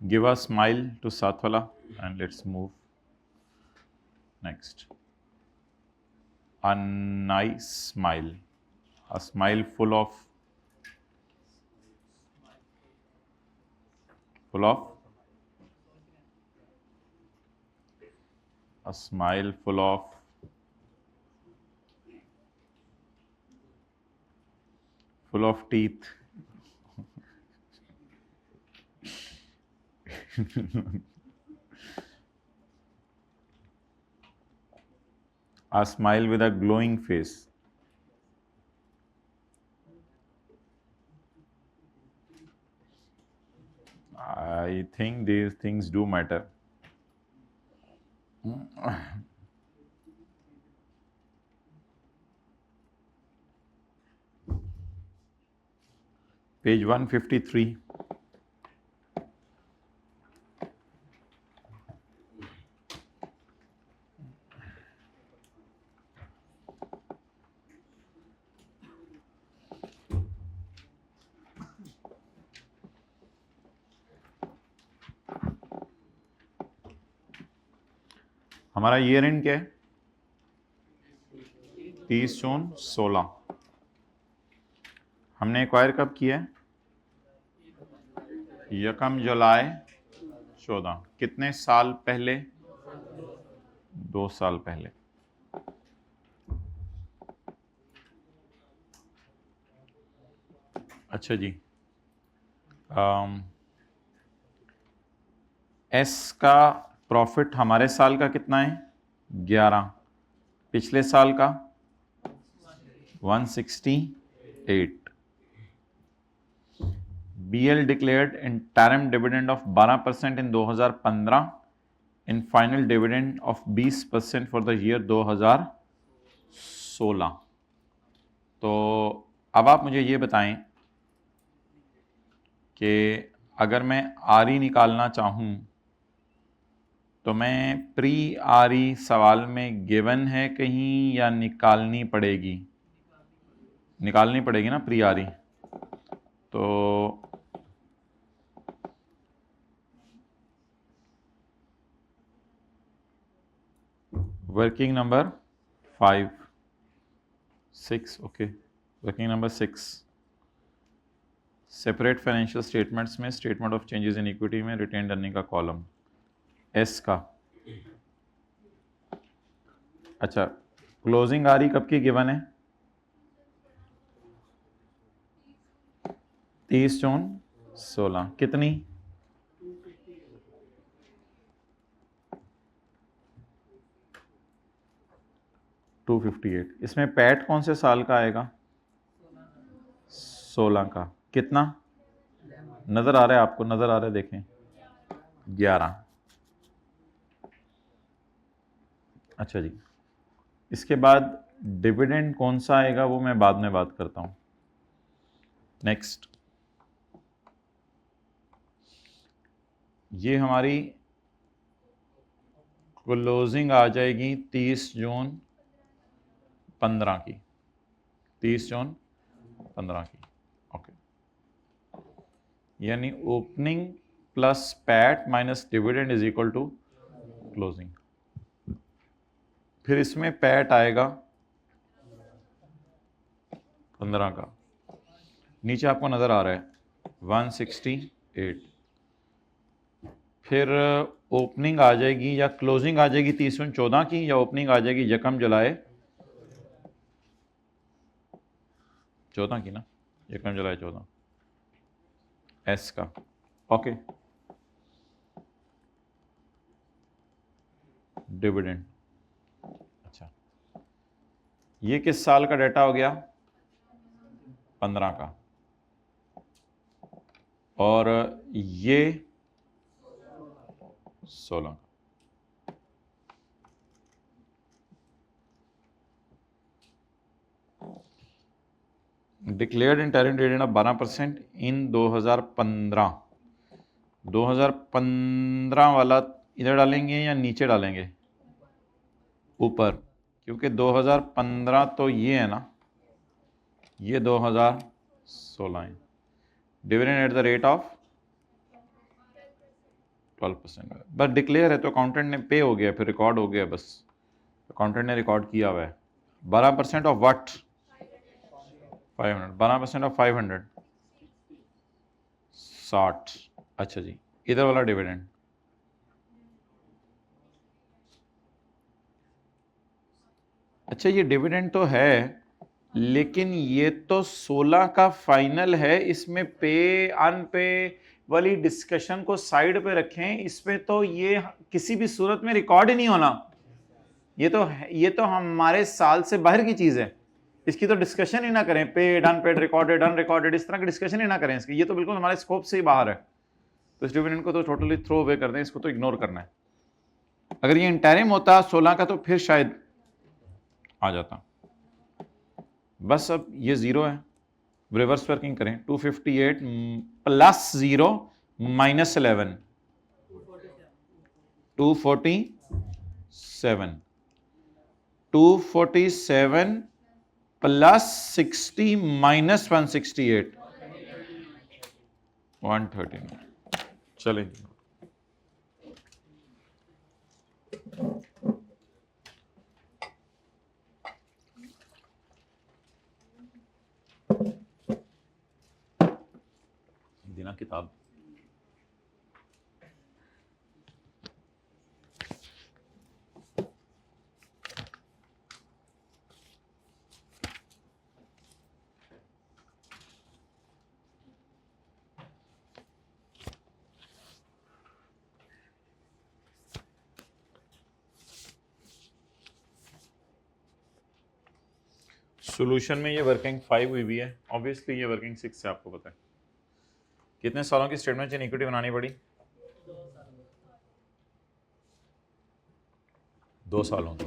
Give a smile to Satwala and let's move next. A nice smile, a smile full of a smile full of teeth. A smile with a glowing face. I think these things do matter. Page 153. हमारा year and क्या है? 30 जून 16। हमने acquire कब किया है? 1 जुलाई 14। कितने साल पहले? 2 साल पहले। अच्छा जी, एस का प्रॉफिट हमारे साल का कितना है? 11। पिछले साल का 168। BL declared interim dividend of 12% in 2015 and final dividend of 20% for the year 2016। तो अब आप मुझे ये बताएं कि अगर मैं RE निकालना चाहूँ तो मैं प्री RE सवाल में गिवन है कहीं या निकालनी पड़ेगी? निकालनी पड़ेगी ना प्री RE। तो working number 6, okay. Working number 6, separate financial statements में statement of changes in equity में रिटेन्ड अर्निंग का कॉलम एस का। अच्छा, क्लोजिंग RE कब की गिवन है? 30 जून 16। कितनी? 258। इसमें पैट कौन से साल का आएगा? 16 का। कितना नजर आ रहा है आपको? नजर आ रहा है, देखें, 11। अच्छा जी, इसके बाद डिविडेंड कौन सा आएगा वो मैं बाद में बात करता हूं। नेक्स्ट, ये हमारी क्लोजिंग आ जाएगी 30 जून 15 की। 30 जून 15 की, ओके। यानी opening plus PAT minus dividend is equal to closing. फिर इसमें पैट आएगा 15 का। नीचे आपको नजर आ रहा है 168। फिर ओपनिंग आ जाएगी या क्लोजिंग आ जाएगी 30 जून 14 की, या ओपनिंग आ जाएगी 1 जुलाई 14 की ना, 1 जुलाई 14 एस का, ओके। डिविडेंड, अच्छा, ये किस साल का डाटा हो गया? 15 का। और ये 16 का। डिक्लेयर्ड इंटरिम डिविडेंड ऑफ 12% इन 2015। 2015 वाला इधर डालेंगे या नीचे डालेंगे? ऊपर, क्योंकि 2015 तो ये है ना, ये 2016 है। Dividend at the rate of 12%, बस डिक्लेयर है तो अकाउंटेंट ने पे हो गया, फिर रिकॉर्ड हो गया, बस अकाउंटेंट ने रिकॉर्ड किया हुआ है। 12% ऑफ व्हाट? 500। 12% ऑफ 500 60। अच्छा जी, इधर वाला डिविडेंड अच्छा, ये डिविडेंड तो है, लेकिन ये तो 16 का फाइनल है, इसमें पे अनपे वाली डिस्कशन को साइड पे रखें, इसमें तो ये किसी भी सूरत में रिकॉर्ड ही नहीं होना। ये तो हमारे साल से बाहर की चीज है, इसकी तो डिस्कशन ही ना करें। पेड अनपेड रिकॉर्डेड अनरिकॉर्डेड इस तरह की डिस्कशन ही ना करें इसकी, ये तो बिल्कुल हमारे स्कोप से ही बाहर है। तो इस डिविडेंड को तो टोटली थ्रो अवे कर दें, इसको तो इग्नोर करना है। अगर ये इंटरिम होता 16 का तो फिर शायद आ जाता। बस अब ये जीरो है, रिवर्स वर्किंग करें। 258 प्लस 0 माइनस 11 247 247 प्लस 60 माइनस 168 139। चलें, देना किताब। सॉल्यूशन में ये वर्किंग 5 हुई भी है, ऑब्वियसली ये वर्किंग 6 है, आपको पता है। कितने सालों की स्टेटमेंट इन इक्विटी बनानी पड़ी? 2 सालों की।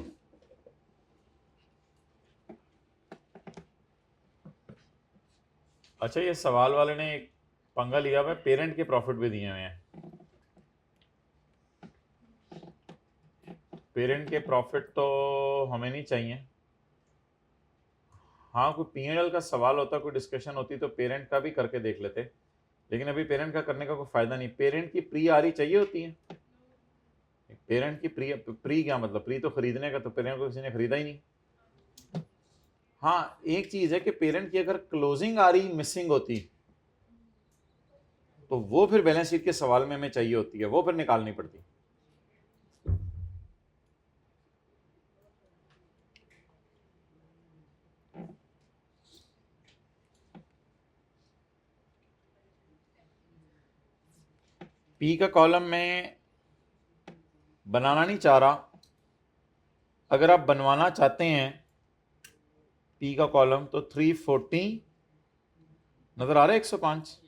अच्छा, ये सवाल वाले ने एक पंगा लिया हुआ है, पेरेंट के प्रॉफिट भी दिए हुए हैं। पेरेंट के प्रॉफिट तो हमें नहीं चाहिए। हाँ, कोई P&L का सवाल होता, कोई डिस्कशन होती तो पेरेंट का भी करके देख लेते, लेकिन अभी पेरेंट का करने का कोई फायदा नहीं। पेरेंट की प्री आरी चाहिए होती है। पेरेंट की प्री क्या मतलब? प्री तो खरीदने का, तो पेरेंट को किसी ने खरीदा ही नहीं। हाँ, एक चीज है कि पेरेंट की अगर क्लोजिंग आरी मिसिंग होती तो वो फिर बैलेंस शीट के सवाल में हमें चाहिए होती है, वो फिर निकालनी पड़ती। पी का कॉलम में बनाना नहीं चाह रहा, अगर आप बनवाना चाहते हैं पी का कॉलम तो 340 नजर आ रहा है, 105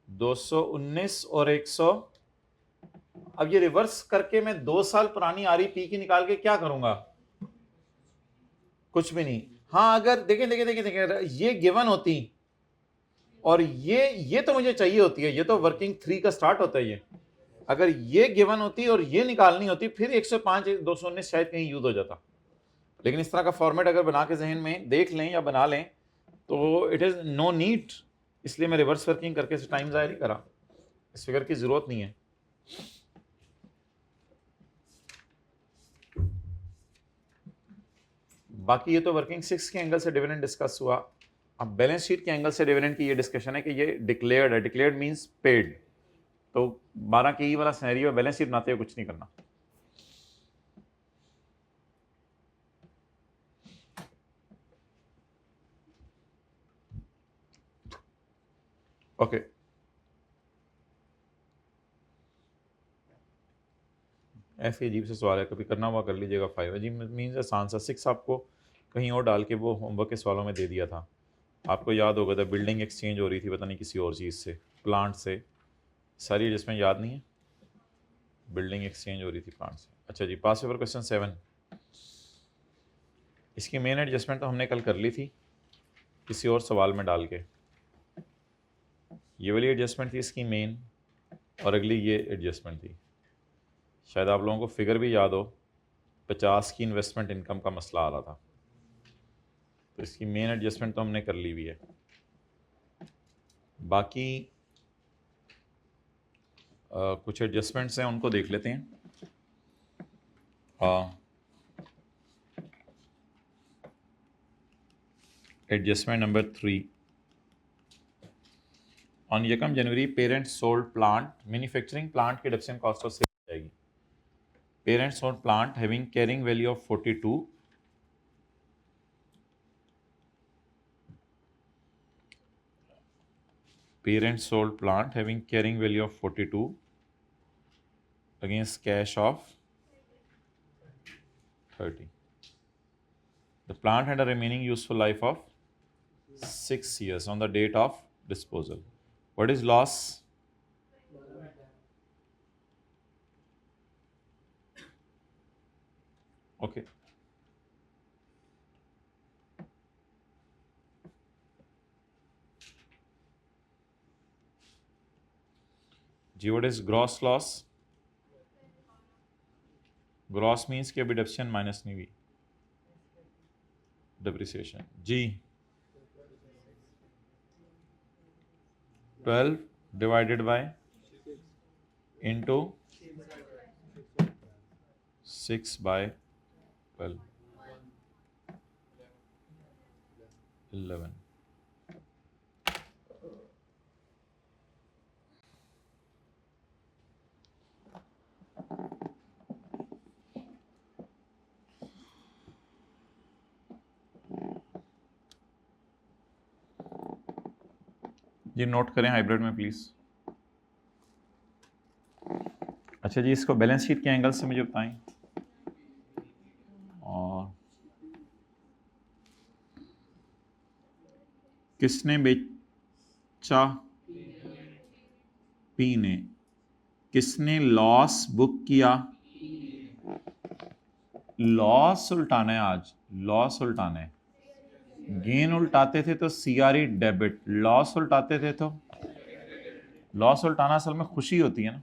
219 और 100। अब ये रिवर्स करके मैं 2 साल पुरानी आ रही पी की निकाल के क्या करूंगा? कुछ भी नहीं। हाँ, अगर देखें देखें देखें देखें, ये गिवन होती और ये तो मुझे चाहिए होती है, ये तो वर्किंग 3 का स्टार्ट होता है। ये अगर ये गिवन होती और ये निकालनी होती, फिर 105 219 शायद कहीं यूज हो जाता। लेकिन इस तरह का फॉर्मेट अगर बना के जहन में देख लें या बना लें तो इट इज़ नो नीड, इसलिए मैं रिवर्स वर्किंग करके टाइम ज़ाया नहीं करा, इस फिगर की ज़रूरत नहीं है। बाकी ये तो वर्किंग 6 के एंगल से डिविडेंड डिस्कस हुआ। अब बैलेंस शीट के एंगल से डिविडेंड की ये डिस्कशन है कि ये डिक्लेयर्ड है। Declared means paid. तो 12 के ई वाला सिनेरियो, बैलेंस शीट बनाते हुए कुछ नहीं करना। ओके, ऐसे अजीब से सवाल है, कभी करना हुआ कर लीजिएगा। 5 अजीब मीन्स आसान सा। 6 आपको कहीं और डाल के वो होमवर्क के सवालों में दे दिया था, आपको याद होगा था। बिल्डिंग एक्सचेंज हो रही थी पता नहीं किसी और चीज़ से, प्लांट से, सारी जिसमें याद नहीं है। बिल्डिंग एक्सचेंज हो रही थी प्लांट से। अच्छा जी, पास पेपर क्वेश्चन 7। इसकी मेन एडजस्टमेंट तो हमने कल कर ली थी किसी और सवाल में डाल के। ये वाली एडजस्टमेंट थी इसकी मेन, और अगली ये एडजस्टमेंट थी। शायद आप लोगों को फिगर भी याद हो, 50 की इन्वेस्टमेंट इनकम का मसला आ रहा था, तो इसकी मेन एडजस्टमेंट तो हमने कर ली हुई है। बाकी कुछ एडजस्टमेंट्स हैं उनको देख लेते हैं। Adjustment number 3, on 1 January parents sold plant, manufacturing plant की डिडक्शन कॉस्ट ऑफ सेल जाएगी। Parents sold plant having carrying value of 42, parents sold plant having carrying value of 42 against cash of 30. The plant had a remaining useful life of 6 years on the date of disposal. What is loss? Okay. जी, what is gross loss? Gross means कि अभी depression minus नहीं हुई, depreciation. जी 12 divided by into 6 by 12, 11। जी note करें hybrid में please. अच्छा जी, इसको बैलेंस शीट के एंगल से मुझे बताएं। और किसने बेचा? पी ने। किसने लॉस बुक किया? लॉस उल्टाना है, आज लॉस उल्टाना है। गेन उल्टाते थे तो सीआरई डेबिट, लॉस उल्टाते थे तो लॉस उल्टाना असल में खुशी होती है ना।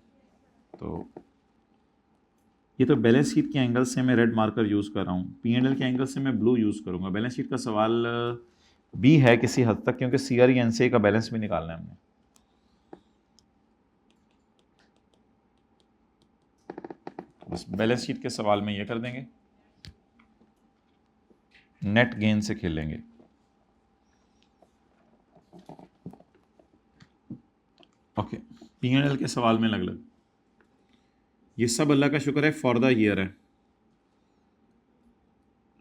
तो ये तो बैलेंस शीट के एंगल से मैं रेड मार्कर यूज कर रहा हूँ, पी&एल के एंगल से मैं ब्लू यूज करूंगा। बैलेंस शीट का सवाल भी है किसी हद तक, क्योंकि सीआरई एनसीए का बैलेंस भी निकालना है हमने। बस बैलेंस शीट के सवाल में ये कर देंगे, नेट गेन से खेलेंगे। ओके, पी&एल के सवाल में अलग अलग, ये सब अल्लाह का शुक्र है फॉर द ईयर है।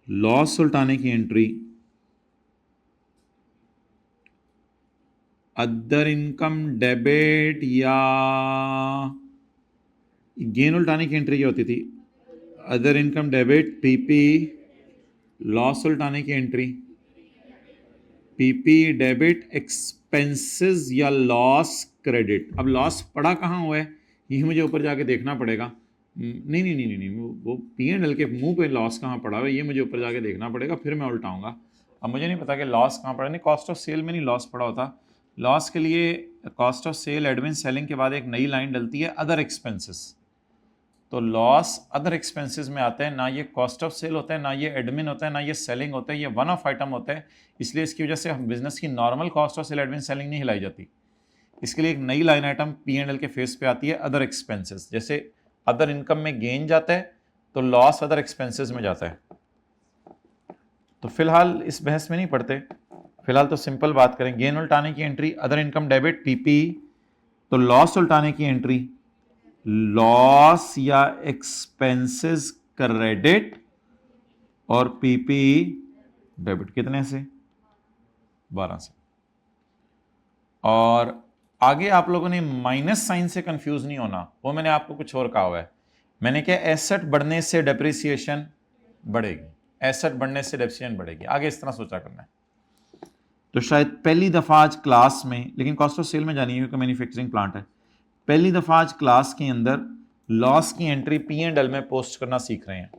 लॉस उल्टाने की एंट्री अदर इनकम डेबिट या गेन उल्टाने की एंट्री क्या होती थी? अदर इनकम डेबिट पीपी। लॉस उल्टाने की एंट्री पीपी डेबिट एक्सपेंसेस या लॉस क्रेडिट। अब लॉस पड़ा कहाँ हुआ है ये मुझे ऊपर जाके देखना पड़ेगा। नहीं नहीं नहीं नहीं नहीं, वो पी&एल के मुंह पे लॉस कहाँ पड़ा हुआ है ये मुझे ऊपर जाके देखना पड़ेगा, फिर मैं उल्टाऊंगा। अब मुझे नहीं पता कि लॉस कहाँ पड़ा। नहीं, कॉस्ट ऑफ सेल में नहीं लॉस पड़ा होता। लॉस के लिए cost of sale admin selling के बाद एक नई लाइन डलती है अदर एक्सपेंसेस, तो लॉस अदर एक्सपेंसेस में आता है। ना ये कॉस्ट ऑफ सेल होता है, ना ये एडमिन होता है, ना ये सेलिंग होता है, ये वन ऑफ आइटम होता है। इसलिए इसकी वजह से बिजनेस की normal cost of sale admin selling नहीं हिलाई जाती। इसके लिए एक नई लाइन आइटम पी&एल के फेस पे आती है अदर एक्सपेंसेस। जैसे अदर इनकम में गेन जाता है तो लॉस अदर एक्सपेंसेस में जाता है। तो फिलहाल इस बहस में नहीं पढ़ते, फिलहाल तो सिंपल बात करें। गेन उल्टाने की entry other income debit PP, तो लॉस उल्टाने की एंट्री लॉस या एक्सपेंसेस क्रेडिट और पीपी डेबिट। कितने से? 12 से। और आगे आप लोगों ने माइनस साइन से कंफ्यूज नहीं होना, वो मैंने आपको कुछ और कहा हुआ है। मैंने क्या, एसेट बढ़ने से डेप्रिसिएशन बढ़ेगी, एसेट बढ़ने से डेप्रिसिएशन बढ़ेगी, आगे इस तरह सोचा करना है। तो शायद पहली दफा आज क्लास में, लेकिन कॉस्ट ऑफ सेल में जानी है क्योंकि मैन्युफैक्चरिंग प्लांट है, पहली दफा आज क्लास के अंदर लॉस की एंट्री पी&एल में पोस्ट करना सीख रहे हैं।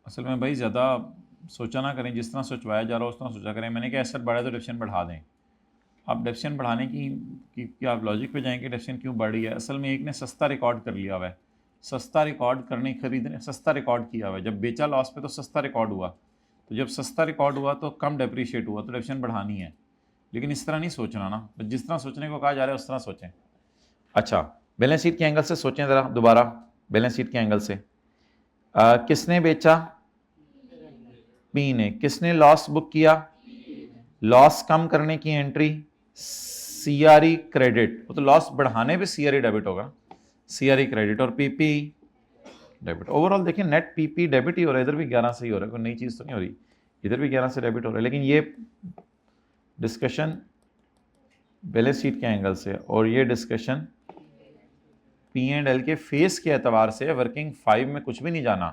असल में भाई ज़्यादा सोचा ना करें, जिस तरह सोचवाया जा रहा है उस तरह सोचा करें। मैंने क्या, एसेट बढ़ा तो डिप्रेशन बढ़ा दें। आप डेफिशिएंट बढ़ाने की आप लॉजिक पे जाएंगे, डेफिशिएंट क्यों बढ़ रही है। असल में एक ने सस्ता रिकॉर्ड कर लिया हुआ है, सस्ता रिकॉर्ड करने खरीदने सस्ता रिकॉर्ड किया हुआ है, जब बेचा लॉस पे तो सस्ता रिकॉर्ड हुआ, तो जब सस्ता रिकॉर्ड हुआ तो कम डेप्रीशिएट हुआ, तो डेफिशिएंट बढ़ानी है। लेकिन इस तरह नहीं सोचना ना, जिस तरह सोचने को कहा जा रहा है उस तरह सोचें। अच्छा, बैलेंस शीट के एंगल से सोचें ज़रा दोबारा, बैलेंस शीट के एंगल से किसने बेचा? पी ने। किसने लॉस बुक किया? लॉस कम करने की एंट्री सीआरई क्रेडिट, तो लॉस बढ़ाने पे सीआरई डेबिट होगा, सीआरई क्रेडिट, और पीपी डेबिट। ओवरऑल देखिए नेट पीपी डेबिट ही हो रहा है, इधर भी 11 से ही हो रहा है, कोई नई चीज़ तो नहीं हो रही, इधर भी 11 से डेबिट हो रहा है। लेकिन ये डिस्कशन बैलेंस शीट के एंगल से और ये डिस्कशन P&L के फेस के एतबार से वर्किंग 5 में कुछ भी नहीं जाना,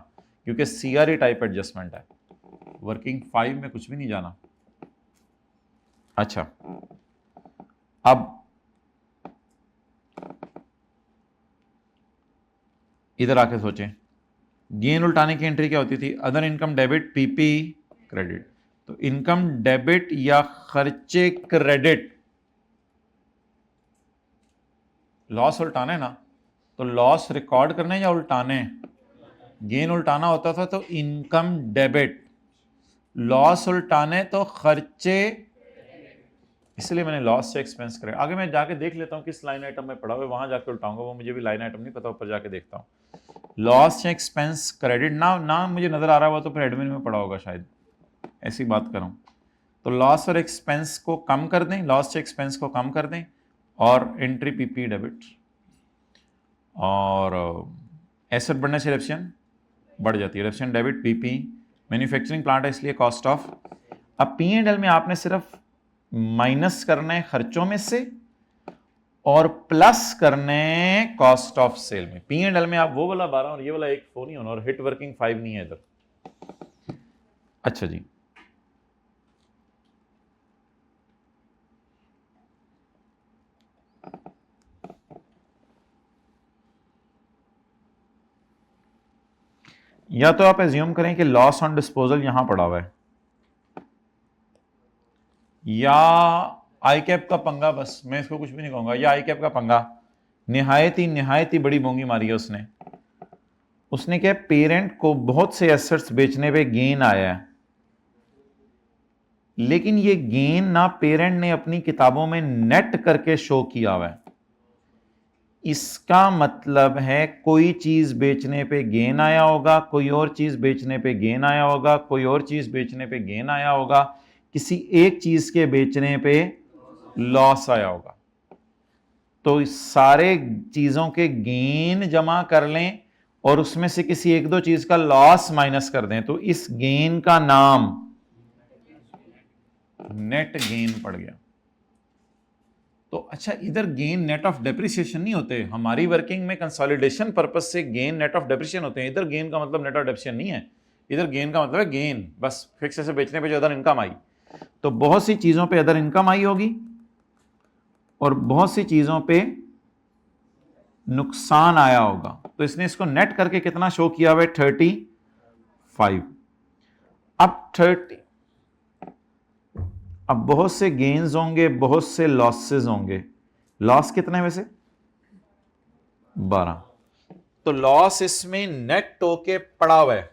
क्योंकि सीआरई टाइप एडजस्टमेंट है, वर्किंग 5 में कुछ भी नहीं जाना। अच्छा, अब इधर आके सोचें, गेन उल्टाने की एंट्री क्या होती थी? Other income debit PP credit. तो इनकम डेबिट या खर्चे क्रेडिट, लॉस उल्टाना है ना, तो लॉस रिकॉर्ड करने या उल्टाने? गेन उल्टाना होता था तो इनकम डेबिट, लॉस उल्टाने तो खर्चे, इसलिए मैंने लॉस से एक्सपेंस करे। आगे मैं जाके देख लेता हूँ किस लाइन आइटम में पड़ा हुआ है, वहां जाके उल्टाऊंगा, वो मुझे भी लाइन आइटम नहीं पता, ऊपर जाके देखता हूँ। लॉस से एक्सपेंस क्रेडिट ना मुझे नजर आ रहा हुआ तो फिर एडमिन में पड़ा होगा शायद, ऐसी बात करूं। तो लॉस और एक्सपेंस को कम कर दें, लॉस से एक्सपेंस को कम कर दें, और एंट्री पीपी डेबिट, और एसेट बढ़ने से डेफिशिएंट बढ़ जाती है, deficient debit PP. Manufacturing plant है इसलिए कॉस्ट ऑफ। अब P&L में आपने सिर्फ माइनस करना है खर्चों में से और प्लस करने कॉस्ट ऑफ सेल में। P&L में आप वो वाला 12 और ये वाला 1 4 नहीं होना, और हिट वर्किंग 5 नहीं है इधर। अच्छा जी, या तो आप एज्यूम करें कि लॉस ऑन डिस्पोजल यहां पड़ा हुआ है, या आई कैप का पंगा, बस मैं इसको कुछ भी नहीं कहूंगा, या आई कैप का पंगा, निहायत ही बड़ी बोंगी मारी है उसने क्या, पेरेंट को बहुत से एसेट्स बेचने पे गेन आया है, लेकिन ये गेन ना पेरेंट ने अपनी किताबों में नेट करके शो किया हुआ है। इसका मतलब है कोई चीज बेचने पे गेन आया होगा, कोई और चीज बेचने पे गेन आया होगा, कोई और चीज बेचने पे गेन आया होगा, किसी एक चीज के बेचने पे लॉस आया होगा। तो इस सारे चीजों के गेन जमा कर लें और उसमें से किसी एक दो चीज का लॉस माइनस कर दें, तो इस गेन का नाम नेट गेन पड़ गया। तो अच्छा, इधर गेन नेट ऑफ डेप्रिसिएशन नहीं होते, हमारी वर्किंग में कंसोलिडेशन पर्पस से गेन नेट ऑफ डेप्रिसिएशन होते हैं। इधर गेन का मतलब नेट ऑफ डेप्रिसिएशन नहीं है, इधर गेन का मतलब है गेन, बस फिक्स से बेचने पे जो अदर इनकम आई। तो बहुत सी चीजों पे अदर इनकम आई होगी और बहुत सी चीजों पे नुकसान आया होगा, तो इसने इसको नेट करके कितना शो किया हुआ है? 35। अब बहुत से गेन्स होंगे, बहुत से लॉसेस होंगे। लॉस कितना है वैसे? 12। तो लॉस इसमें नेट होके पड़ा हुआ है,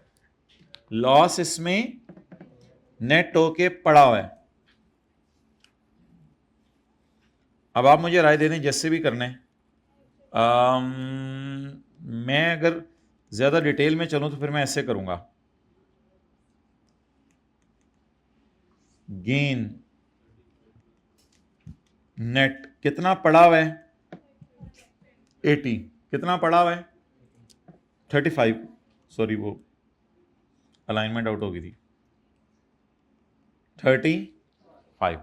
लॉस इसमें नेट होके पड़ा हुआ है। अब आप मुझे राय दे दें जैसे भी करना है। मैं अगर ज्यादा डिटेल में चलूं तो फिर मैं ऐसे करूंगा, गेन नेट कितना पड़ा हुआ है? 80। कितना पड़ा हुआ है? 35। सॉरी, वो अलाइनमेंट आउट हो गई थी। 35।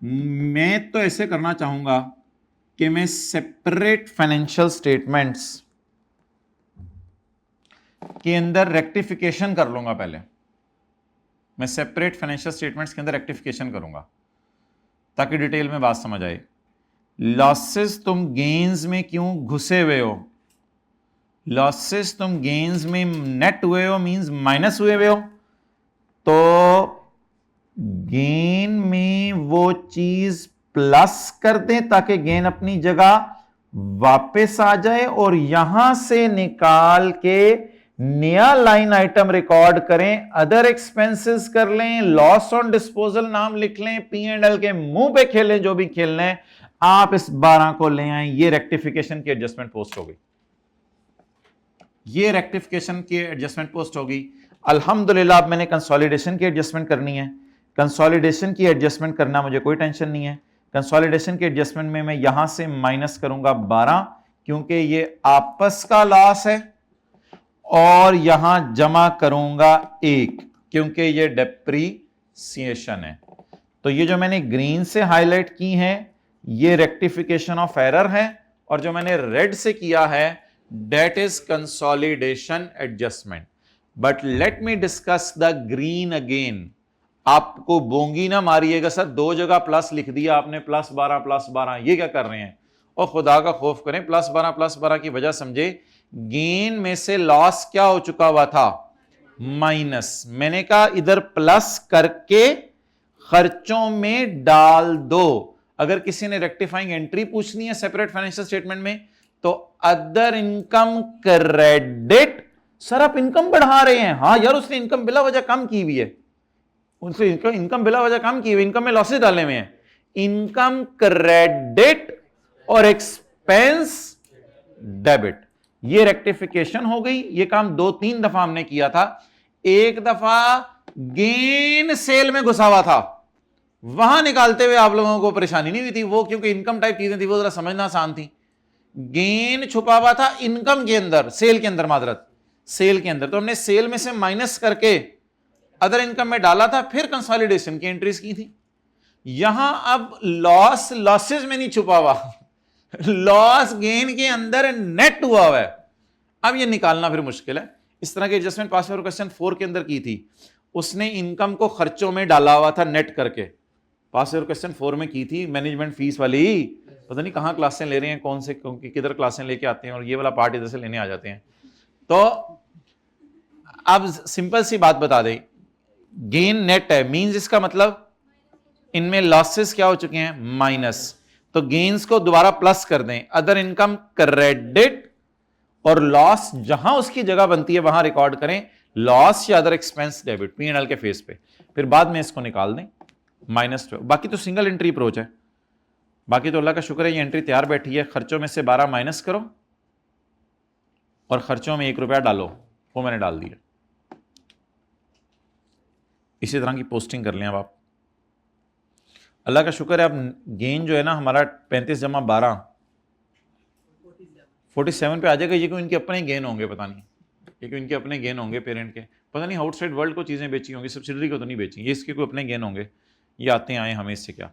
मैं तो ऐसे करना चाहूंगा कि मैं सेपरेट फाइनेंशियल स्टेटमेंट्स के अंदर रेक्टिफिकेशन कर लूंगा। पहले मैं सेपरेट फाइनेंशियल स्टेटमेंट्स के अंदर रेक्टिफिकेशन करूंगा ताकि डिटेल में बात समझ आए। लॉसेस तुम गेन्स में क्यों घुसे हुए हो? लॉसेस तुम गेन्स में नेट हुए हो, मींस माइनस हुए हो, तो गेन में वो चीज प्लस कर दें ताकि गेन अपनी जगह वापस आ जाए और यहां से निकाल के नया लाइन आइटम रिकॉर्ड करें, अदर एक्सपेंसेस कर लें, लॉस ऑन डिस्पोजल नाम लिख लें, P&L के मुंह पे खेलें, जो भी खेलना है आप इस 12 को ले आए। ये रेक्टिफिकेशन की एडजस्टमेंट पोस्ट हो गई, ये रेक्टिफिकेशन की एडजस्टमेंट पोस्ट होगी। अल्हम्दुलिल्लाह अब मैंने कंसोलिडेशन की एडजस्टमेंट करनी है। कंसोलिडेशन की एडजस्टमेंट करना मुझे कोई टेंशन नहीं है। कंसोलिडेशन की एडजस्टमेंट में मैं यहां से माइनस करूंगा 12 क्योंकि ये आपस का लॉस है, और यहां जमा करूंगा 1 क्योंकि ये डेप्रीसिएशन है। तो ये जो मैंने ग्रीन से हाईलाइट की हैं ये रेक्टिफिकेशन ऑफ एरर है, और जो मैंने रेड से किया है that is consolidation adjustment. But let me discuss the green again. आपको बोंगी ना मारिएगा, सर 2 जगह प्लस लिख दिया आपने, +12 ये क्या कर रहे हैं? और खुदा का खौफ करें, +12 की वजह समझे। गेन में से लॉस क्या हो चुका हुआ था? माइनस। मैंने कहा इधर प्लस करके खर्चों में डाल दो। अगर किसी ने रेक्टिफाइंग एंट्री पूछनी है सेपरेट फाइनेंशियल स्टेटमेंट में, तो अदर इनकम क्रेडिट। सर आप इनकम बढ़ा रहे हैं? हाँ यार, उसने इनकम बिला वजह कम की हुई है, उनसे इनकम बिला वजह कम की हुई, इनकम में लॉसेस डाले हुए हैं। इनकम क्रेडिट और एक्सपेंस डेबिट, ये रेक्टिफिकेशन हो गई। ये काम 2-3 दफा हमने किया था। एक दफा गेन सेल में घुसा हुआ था, वहां निकालते हुए आप लोगों को परेशानी नहीं हुई थी, वो क्योंकि इनकम टाइप चीजें थी वो जरा समझना आसान थी। गेन छुपा हुआ था इनकम के अंदर, सेल के अंदर, मादरत सेल के अंदर, तो हमने सेल में से माइनस करके अदर इनकम में डाला था, फिर कंसोलिडेशन की एंट्रीज की थी। यहां अब लॉस लॉसेस में नहीं छुपा हुआ, लॉस गेन के अंदर नेट हुआ है। अब ये निकालना फिर मुश्किल है। इस तरह के एडजस्टमेंट पास पेपर क्वेश्चन 4 के अंदर की थी, उसने इनकम को खर्चों में डाला हुआ था नेट करके, पास पेपर क्वेश्चन 4 में की थी। मैनेजमेंट फीस वाली, पता नहीं कहां क्लासें ले रहे हैं, कौन से किधर क्लासें लेके आते हैं, और ये वाला पार्ट इधर से लेने आ जाते हैं। तो अब सिंपल सी बात बता दें, गेन नेट है, मींस इसका मतलब इनमें लॉसेस क्या हो चुके हैं? माइनस। तो गेन्स को दोबारा प्लस कर दें, अदर इनकम क्रेडिट, और लॉस जहां उसकी जगह बनती है वहां रिकॉर्ड करें लॉस या अदर एक्सपेंस डेबिट P&L के फेस पे, फिर बाद में इसको निकाल दें -12। बाकी तो सिंगल एंट्री अप्रोच है। बाकी तो अल्लाह का शुक्र है ये एंट्री तैयार बैठी है। खर्चों में से 12 माइनस करो और खर्चों में 1 रुपया डालो, वो मैंने डाल दिया। इसी तरह की पोस्टिंग कर लें अब आप। अल्लाह का शुक्र है अब गेन जो है ना हमारा 35 जमा 12 47 पे आ जाएगा। ये क्यों इनके अपने गेन होंगे, पता नहीं, ये क्यों इनके अपने गेन होंगे पेरेंट के, पता नहीं आउटसाइड वर्ल्ड को चीज़ें बेची होंगी, सब्सिडरी को तो नहीं बेची, ये इसके कोई अपने गेन होंगे। ये आते आए हमें इससे क्या।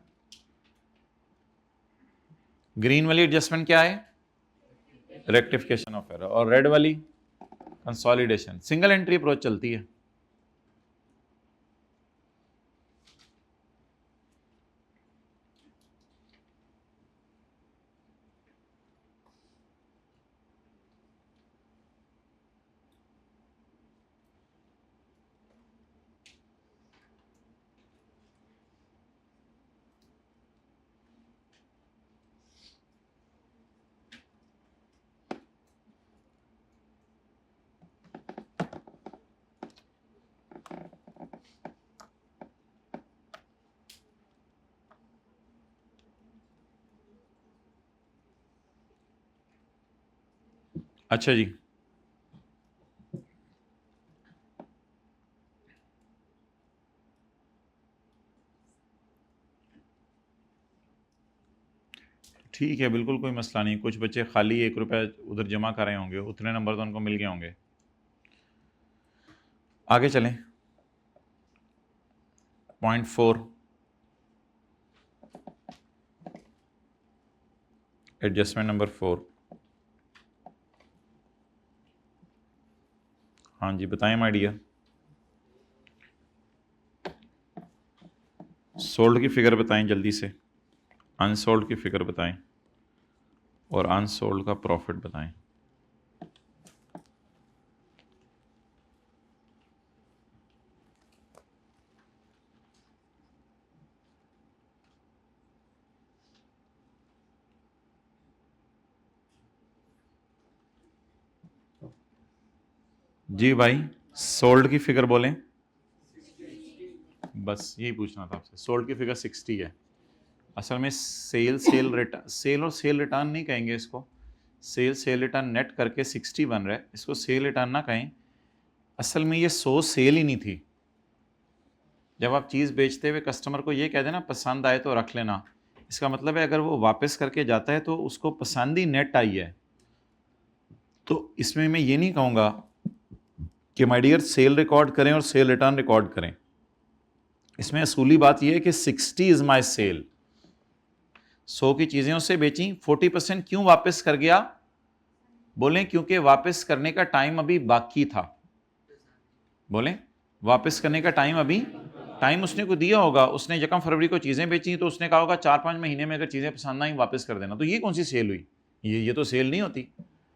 ग्रीन वाली एडजस्टमेंट क्या है? रेक्टिफिकेशन ऑफ एरर, और रेड वाली कंसोलिडेशन। सिंगल एंट्री अप्रोच चलती है। अच्छा जी, ठीक है, बिल्कुल कोई मसला नहीं। कुछ बच्चे खाली 1 रुपया उधर जमा कर रहे होंगे, उतने नंबर तो उनको मिल गए होंगे। आगे चलें। Point 4, adjustment number 4। हाँ जी, बताएं माय डियर। सोल्ड की फिगर बताएं जल्दी से, अनसोल्ड की फिगर बताएं, और अनसोल्ड का प्रॉफिट बताएं। जी भाई, सोल्ड की फिगर बोलें। बस यही पूछना था आपसे, सोल्ड की फिगर 60 है। असल में सेल रिटर्न, सेल और सेल रिटर्न नहीं कहेंगे इसको, सेल रिटर्न नेट करके 60 बन रहा है, इसको सेल रिटर्न ना कहें। असल में ये 100 सेल ही नहीं थी। जब आप चीज़ बेचते हुए कस्टमर को ये कह देना पसंद आए तो रख लेना, इसका मतलब है अगर वो वापस करके जाता है तो उसको पसंद ही नेट आई है। तो इसमें मैं ये नहीं कहूँगा कि माय डियर सेल रिकॉर्ड करें और सेल रिटर्न रिकॉर्ड करें। इसमें असूली बात यह है कि 60 इज माई सेल, 100 की चीजें उससे बेची, 40% क्यों वापस कर गया? बोलें क्योंकि वापस करने का टाइम अभी बाकी था। बोलें वापस करने का टाइम अभी, टाइम उसने को दिया होगा, उसने 1 फरवरी को चीजें बेची तो उसने कहा होगा 4-5 महीने में अगर चीजें पसंद आई वापस कर देना। तो ये कौन सी सेल हुई? ये तो सेल नहीं होती।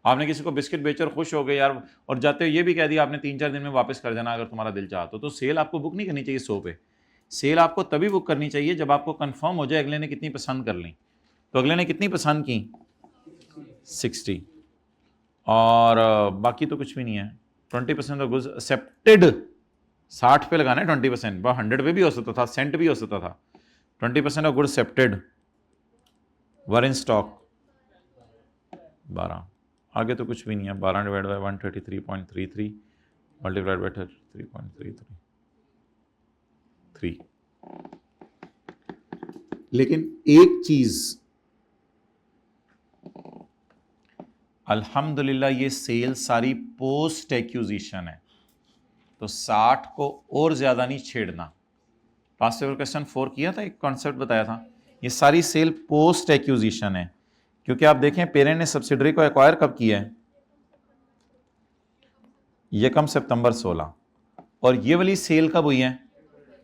आपने किसी को बिस्किट बेचकर खुश हो गए यार, और जाते हुए ये भी कह दिया आपने 3-4 दिन में वापस कर देना अगर तुम्हारा दिल चाहता तो सेल आपको बुक नहीं करनी चाहिए 100 पे। सेल आपको तभी बुक करनी चाहिए जब आपको कंफर्म हो जाए अगले ने कितनी पसंद कर ली। तो अगले ने कितनी पसंद की? 60, और बाकी तो कुछ भी नहीं है। 20% ऑफ गुड्स एक्सेप्टेड, 60 पे लगाना है 20%, 100 पे भी हो सकता था, सेंट भी हो सकता था। 20% of goods accepted were in stock 12, आगे तो कुछ भी नहीं है। 12 डिवाइड बाई 133.33 मल्टीप्लाइड बाई 33.33। लेकिन एक चीज अल्हम्दुलिल्लाह, ये सेल सारी पोस्ट एक्यूजिशन है, तो 60 को और ज्यादा नहीं छेड़ना। पास्ट पेपर क्वेश्चन 4 किया था, एक कॉन्सेप्ट बताया था। ये सारी सेल पोस्ट एक्यूजिशन है, क्योंकि आप देखें पेरेंट ने सब्सिडरी को एक्वायर कब किया है? 1 सितंबर 16, और ये वाली सेल कब हुई है?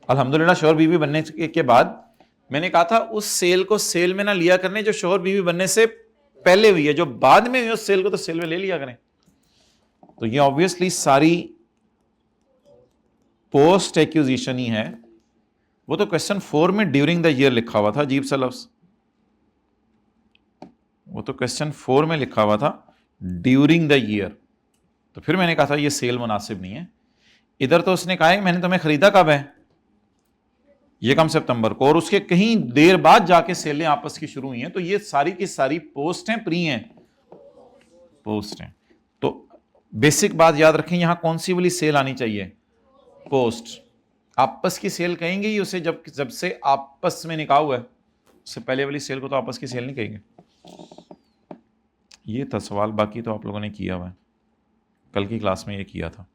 अल्हम्दुलिल्लाह शोहर बीवी बनने के बाद। मैंने कहा था उस सेल को सेल में ना लिया करने जो शोहर बीवी बनने से पहले हुई है, जो बाद में हुई उस सेल को तो सेल में ले लिया करें। तो ये ऑब्वियसली सारी पोस्ट एक्यूजिशन ही है। वो तो क्वेश्चन 4 में ड्यूरिंग द ईयर लिखा हुआ था, अजीब सा लफ्ज। वो तो क्वेश्चन 4 में लिखा हुआ था ड्यूरिंग द ईयर, तो फिर मैंने कहा था ये सेल मुनासिब नहीं है। इधर तो उसने कहा है मैंने तुम्हें खरीदा कब है? 1 सितंबर को, और उसके कहीं देर बाद जाके सेलें आपस की शुरू हुई हैं। तो ये सारी की सारी पोस्ट हैं, प्री हैं? पोस्ट हैं। तो बेसिक बात याद रखें, यहां कौन सी वाली सेल आनी चाहिए? पोस्ट। आपस की सेल कहेंगे ही उसे जब से आपस में निकाह हुआ है, उससे पहले वाली सेल को तो आपस की सेल नहीं कहेंगे। ये था सवाल, बाकी तो आप लोगों ने किया हुआ है, कल की क्लास में ये किया था।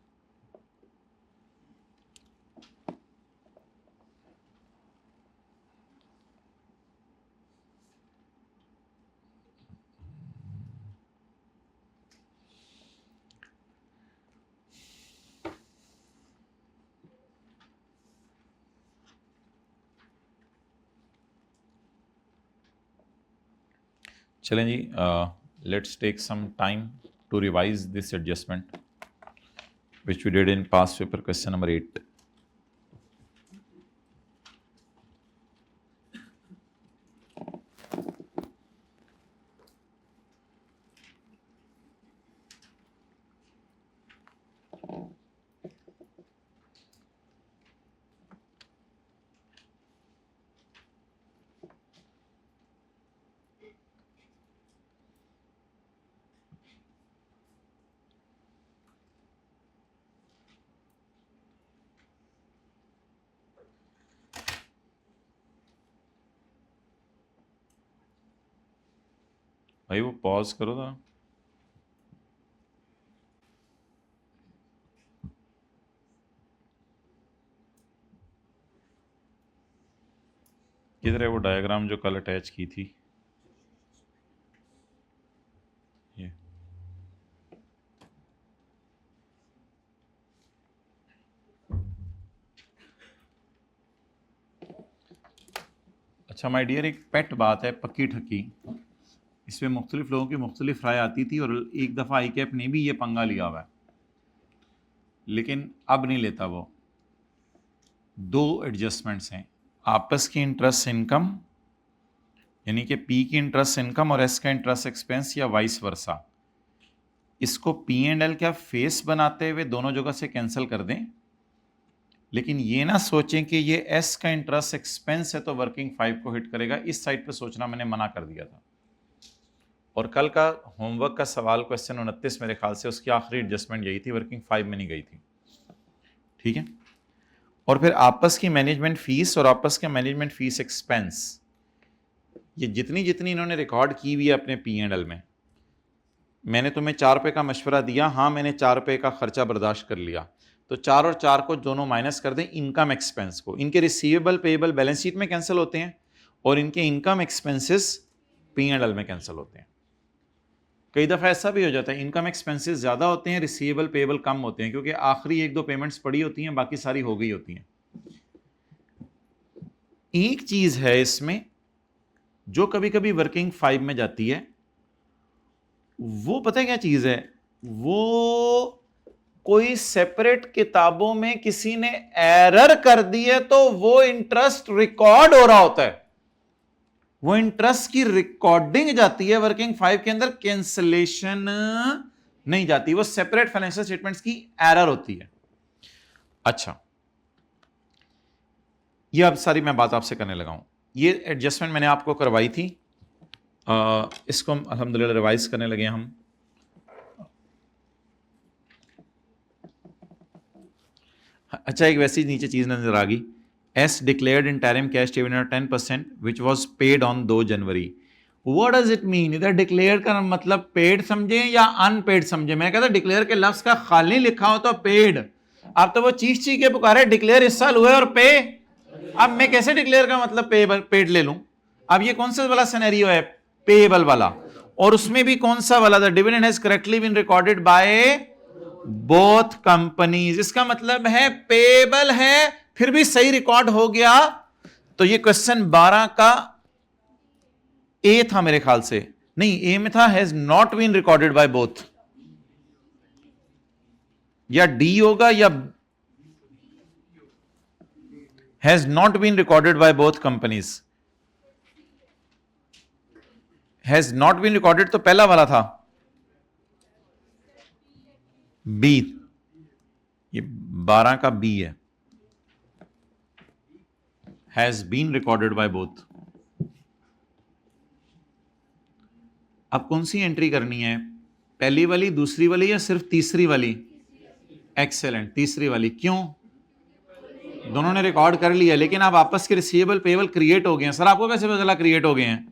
चलें जी, let's take some time to revise this adjustment which we did in past paper question number 8. भाई वो पॉज करो ना। किधर है वो डायग्राम जो कल अटैच की थी? ये अच्छा माय डियर, एक पेट बात है पक्की ठक्की, इसमें मुख्तलिफ लोगों की मुख्तलिफ राय आती थी, और एक दफ़ा आई कैप ने भी ये पंगा लिया हुआ है, लेकिन अब नहीं लेता वो। 2 एडजस्टमेंट्स हैं, आपस की इंटरेस्ट इनकम, यानी कि पी की इंटरेस्ट इनकम और एस का इंटरेस्ट एक्सपेंस, या वाइस वर्सा। इसको P&L क्या फेस बनाते हुए दोनों जगह से कैंसिल कर दें, लेकिन ये ना सोचें कि ये S का इंटरेस्ट एक्सपेंस है तो वर्किंग 5 को हिट करेगा। इस साइड पे सोचना मैंने मना कर दिया था। और कल का होमवर्क का सवाल क्वेश्चन 29 मेरे ख्याल से उसकी आखिरी एडजस्टमेंट यही थी, वर्किंग 5 में नहीं गई थी। ठीक है। और फिर आपस की मैनेजमेंट फीस और आपस के मैनेजमेंट फीस एक्सपेंस, ये जितनी जितनी इन्होंने रिकॉर्ड की हुई है अपने P&L में, मैंने तुम्हें 4 रुपये का मशवरा दिया, हाँ मैंने 4 रुपये का खर्चा बर्दाश्त कर लिया, तो 4 और 4 को दोनों माइनस कर दें इनकम एक्सपेंस को। इनके रिसीवेबल पेएबल बैलेंस शीट में कैंसिल होते हैं और इनके इनकम एक्सपेंसेस P&L में कैंसिल होते हैं। कई दफ़ा ऐसा भी हो जाता है इनकम एक्सपेंसेस ज़्यादा होते हैं, रिसीवेबल पेएबल कम होते हैं, क्योंकि आखिरी 1-2 पेमेंट्स पड़ी होती हैं, बाकी सारी हो गई होती हैं। एक चीज़ है इसमें जो कभी कभी वर्किंग 5 में जाती है, वो पता है क्या चीज़ है, वो कोई सेपरेट किताबों में किसी ने एरर कर दी है तो वो इंटरेस्ट रिकॉर्ड हो रहा होता है, वो इंटरेस्ट की रिकॉर्डिंग जाती है वर्किंग 5 के अंदर, कैंसिलेशन नहीं जाती, वो सेपरेट फाइनेंशियल स्टेटमेंट्स की एरर होती है। अच्छा, ये अब सारी मैं बात आपसे करने लगा हूं। ये एडजस्टमेंट मैंने आपको करवाई थी, इसको हम अल्हम्दुलिल्लाह रिवाइज करने लगे हम। अच्छा, एक वैसी नीचे चीज नजर आ गई, S declared interim cash dividend 10% which was paid on 2 January. What does it mean? इधर डिक्लेयर का मतलब पेड समझे या अनपेड समझे? मैं कहता डिक्लेयर के लफ्ज का खाली लिखा हो तो पेड, आप तो वो चीख चीख के पुकारे डिक्लेयर इस साल हुए और पे। अब मैं कैसे डिक्लेयर का मतलब पेड ले लूं? अब ये कौन सा वाला सिनेरियो है? पेएबल वाला। और उसमें भी कौन सा वाला? The dividend has correctly been recorded by both companies. इसका मतलब है पेएबल है फिर भी सही रिकॉर्ड हो गया। तो ये क्वेश्चन 12 का ए था मेरे ख्याल से, नहीं ए में था has not been recorded by both, या डी होगा या has not been recorded by both companies. Has not been recorded तो पहला वाला था बी, ये 12 का बी है, has been recorded by both. अब कौन सी एंट्री करनी है? पहली वाली, दूसरी वाली या सिर्फ तीसरी वाली? एक्सेलेंट, तीसरी वाली। क्यों? दोनों ने रिकॉर्ड कर लिया, लेकिन अब आपस के रिसीवेबल पेएबल क्रिएट हो गए हैं। सर आपको कैसे पता चला क्रिएट हो गए हैं?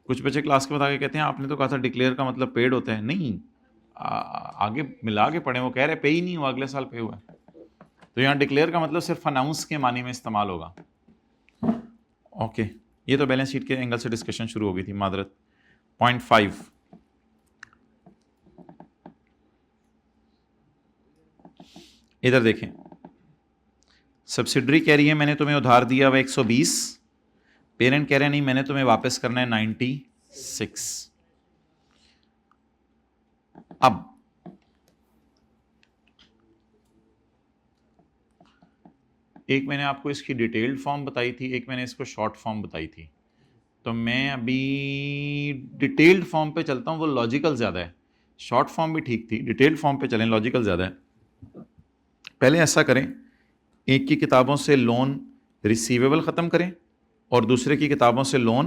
कुछ बच्चे क्लास के बता के कहते हैं आपने तो कहा था डिक्लेयर का मतलब पेड होता है। नहीं, आगे मिला के पढ़े, वो कह रहे पे ही नहीं हुआ, अगले साल पे हुआ। तो यहाँ डिक्लेयर का मतलब सिर्फ अनाउंस के मानी में इस्तेमाल होगा। ओके, ये तो बैलेंस शीट के एंगल से डिस्कशन शुरू हो गई थी, मादरत। पॉइंट 5, इधर देखें, सब्सिडरी कह रही है मैंने तुम्हें उधार दिया हुआ 120, पेरेंट कह रहे हैं नहीं मैंने तुम्हें वापस करना है 96। अब एक मैंने आपको इसकी डिटेल्ड फॉर्म बताई थी, एक मैंने इसको शॉर्ट फॉर्म बताई थी। तो मैं अभी डिटेल्ड फॉर्म पे चलता हूँ, वो लॉजिकल ज़्यादा है। शॉर्ट फॉर्म भी ठीक थी, डिटेल्ड फॉर्म पे चलें, लॉजिकल ज़्यादा है। पहले ऐसा करें, एक की किताबों से लोन रिसीवेबल ख़त्म करें और दूसरे की किताबों से लोन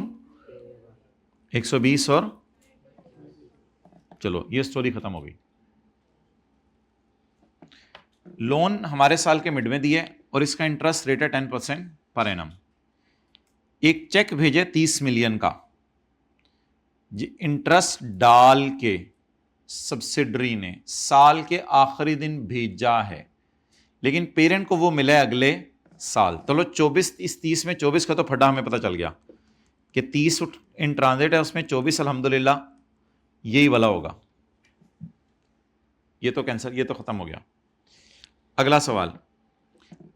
120, और चलो ये स्टोरी ख़त्म हो गई। लोन हमारे साल के मिड में दिए और इसका इंटरेस्ट रेट है 10% पर एनम। एक चेक भेजे 30 मिलियन का, इंटरेस्ट डाल के सब्सिडरी ने साल के आखिरी दिन भेजा है, लेकिन पेरेंट को वो मिला है अगले साल। चलो 24, इस 30 में 24 का तो फटा हमें पता चल गया कि 30 इन ट्रांजिट है, उसमें 24 अल्हम्दुलिल्लाह यही वाला होगा। ये तो कैंसर, ये तो खत्म हो गया। अगला सवाल,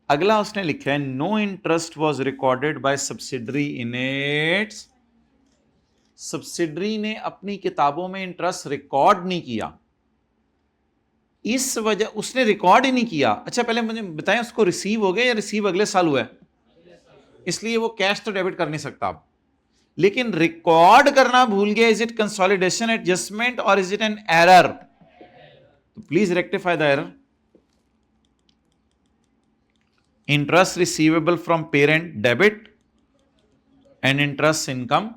अगला उसने लिखा है no interest was recorded by subsidiary in its. Subsidiary ने अपनी किताबों में इंटरेस्ट रिकॉर्ड नहीं किया, इस वजह उसने रिकॉर्ड ही नहीं किया। अच्छा पहले मुझे बताएं उसको रिसीव हो गया या रिसीव अगले साल हुआ है? इसलिए वो कैश तो डेबिट कर नहीं सकता अब, लेकिन रिकॉर्ड करना भूल गया. इज इट कंसोलिडेशन, एडजस्टमेंट और इज इट एन एरर? तो please rectify the error. Interest receivable from parent debit and interest income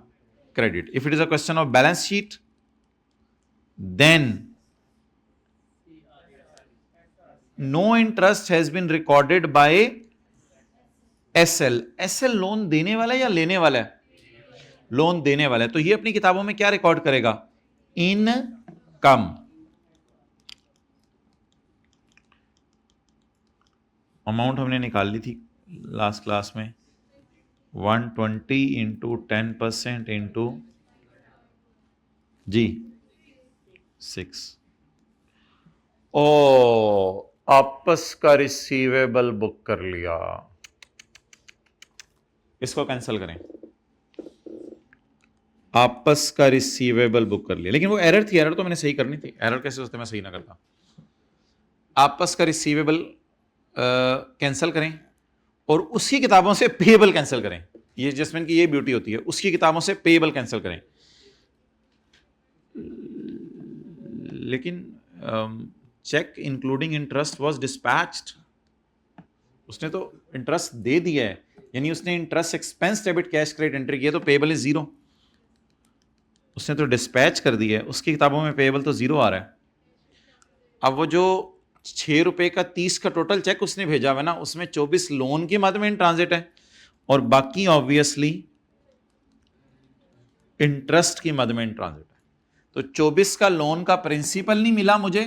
credit. If it is a question of balance sheet, then no interest has been recorded by SL. SL loan देने वाला है या लेने वाला है? Loan देने वाला है. तो ये अपनी किताबों में क्या रिकॉर्ड करेगा? इनकम. अमाउंट हमने निकाल ली थी लास्ट क्लास में. 120 इंटू 10% इंटू जी 6. ओ, आपस का रिसीवेबल बुक कर लिया. इसको कैंसिल करें. आपस का रिसीवेबल बुक कर लिया. लेकिन वो एरर थी. एरर तो मैंने सही करनी थी. एरर कैसे होते मैं सही ना करता. आपस का रिसीवेबल कैंसिल करें और उसकी किताबों से पेएबल कैंसिल करें. ये एडजस्टमेंट की ये ब्यूटी होती है. उसकी किताबों से पेएबल कैंसिल करें. लेकिन cheque including interest was dispatched. उसने तो इंटरेस्ट दे दिया है, यानी उसने interest expense debit cash credit entry किया, तो पेएबल इज 0. उसने तो डिस्पैच कर दिया है. उसकी किताबों में पेएबल तो 0 आ रहा है. अब वो जो 6 रुपए का 30 का टोटल चेक उसने भेजा हुआ ना, उसमें 24 लोन के मद में इन ट्रांजिट है और बाकी ऑब्वियसली इंटरेस्ट की मद में इन ट्रांजिट है. तो 24 का लोन का प्रिंसिपल नहीं मिला मुझे.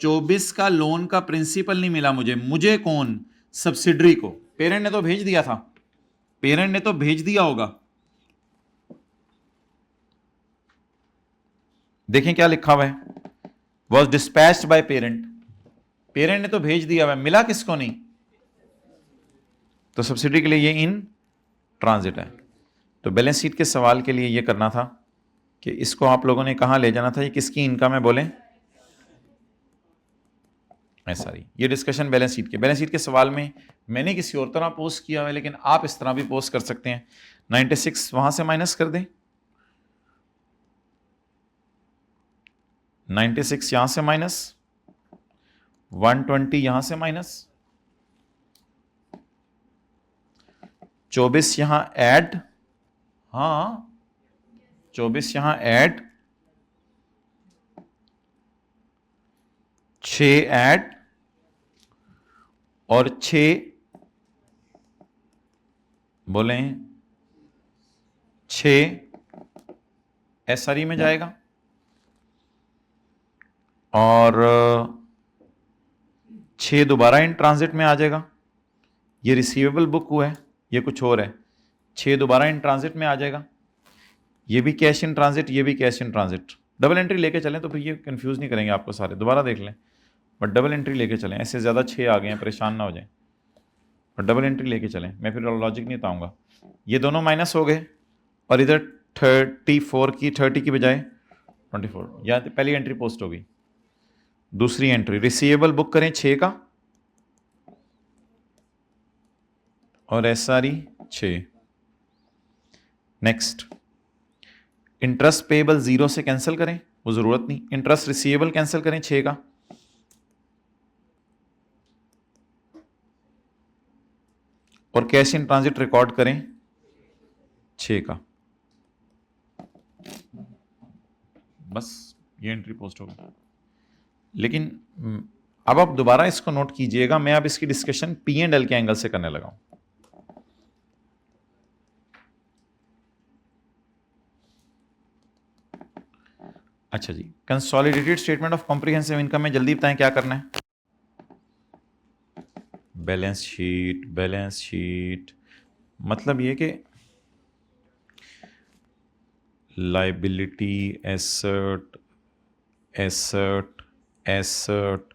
24 का लोन का प्रिंसिपल नहीं मिला मुझे. मुझे कौन? सब्सिडरी को. पेरेंट ने तो भेज दिया था. पेरेंट ने तो भेज दिया होगा. देखें क्या लिखा हुआ है. Was dispatched by parent. Parent ने तो भेज दिया हुआ. मिला किसको नहीं? तो सब्सिडी के लिए ये इन ट्रांजिट है. तो बैलेंस शीट के सवाल के लिए ये करना था कि इसको आप लोगों ने कहां ले जाना था. ये किसकी इनकम है बोलें? सॉरी, ये डिस्कशन बैलेंस शीट के. बैलेंस शीट के सवाल में मैंने किसी और तरह पोस्ट किया हुआ है, लेकिन आप इस तरह भी पोस्ट कर सकते हैं. 96 वहां से माइनस कर दें. 96 यहां से माइनस, 120 यहां से माइनस, 24 यहां ऐड. हाँ, 24 यहां ऐड, 6 ऐड और 6 बोलें 6 एसआरई में जाएगा और 6 दोबारा इन ट्रांजिट में आ जाएगा. ये रिसीवेबल बुक हुआ है, ये कुछ और है. 6 दोबारा इन ट्रांजिट में आ जाएगा. ये भी कैश इन ट्रांजिट, ये भी cash in transit. Double entry लेके चलें तो फिर ये कंफ्यूज नहीं करेंगे आपको. सारे दोबारा देख लें, बट डबल एंट्री लेके चलें. ऐसे ज़्यादा 6 आ गए हैं, परेशान ना हो जाएं, बट डबल एंट्री लेके चलें. मैं फिर लॉजिक नहीं बताऊँगा. ये दोनों माइनस हो गए और इधर 30 की बजाय 24. या पहली एंट्री पोस्ट होगी. दूसरी एंट्री रिसीवेबल बुक करें 6 का और एसआरई 6. नेक्स्ट, इंटरेस्ट पेएबल 0 से कैंसिल करें, वो जरूरत नहीं. इंटरेस्ट रिसीवेबल कैंसिल करें 6 का और कैश इन ट्रांजिट रिकॉर्ड करें 6 का. बस ये एंट्री पोस्ट होगी. लेकिन अब आप दोबारा इसको नोट कीजिएगा, मैं अब इसकी डिस्कशन P&L के एंगल से करने लगा हूं. अच्छा जी, consolidated statement of comprehensive income में जल्दी बताएं क्या करना है. Balance sheet. बैलेंस शीट मतलब ये कि liability, asset, asset, asset,